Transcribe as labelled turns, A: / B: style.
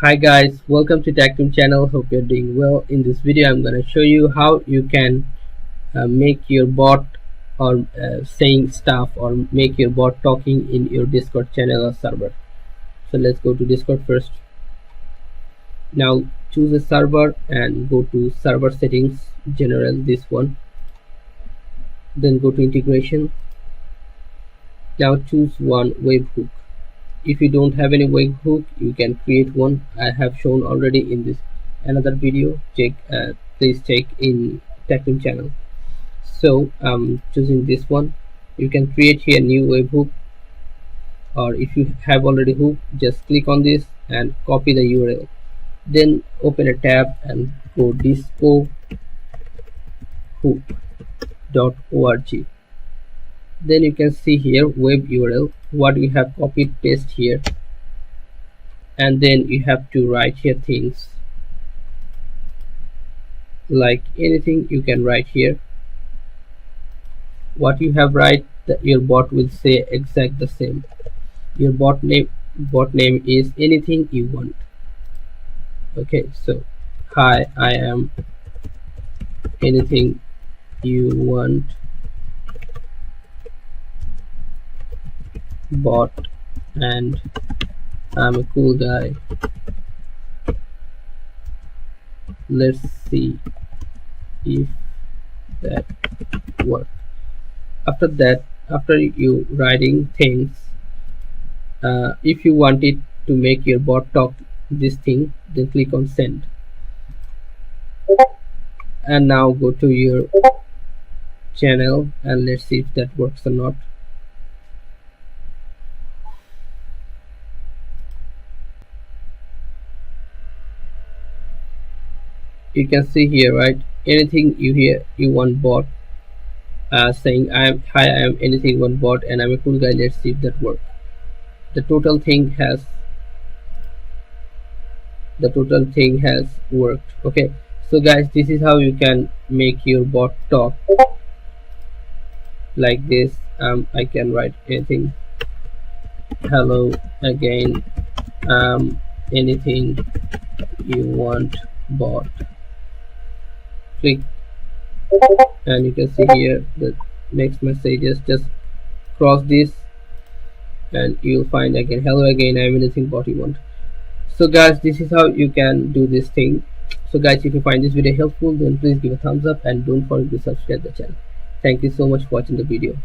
A: Hi guys, welcome to TechToon channel. Hope you're doing well. In this video I'm going to show you how you can make your bot or saying stuff or make your bot talking in your Discord channel or server. So let's go to Discord first. Now choose a server and go to server settings, general, this one. Then go to integration. Now choose one webhook. If you don't have any webhook, you can create one. I have shown already in this another video. Please check in TechToon channel. So I'm choosing this one. You can create here new webhook, or if you have already hook, just click on this and copy the URL. Then open a tab and go discohook.org. Then you can see here web URL what you have copied, paste here, and then you have to write here things like anything you can write here. What you have write, your bot will say exact the same. Your bot name is anything you want. Okay, so hi, I am anything you want bot and I'm a cool guy. Let's see if that works. After you writing things, if you want it to make your bot talk this thing, then click on send. And now go to your channel and let's see if that works or not. You can see here, right? Anything you want bot saying hi, I am anything one bot and I'm a cool guy. Let's see if that works. The total thing has worked. Okay, so guys, this is how you can make your bot talk like this. I can write anything, hello again, anything you want bot. Click and you can see here the next messages. Just cross this and you'll find again, hello again, I'm anything bot you want. So guys, this is how you can do this thing. So guys, if you find this video helpful, then please give a thumbs up and don't forget to subscribe the channel. Thank you so much for watching the video.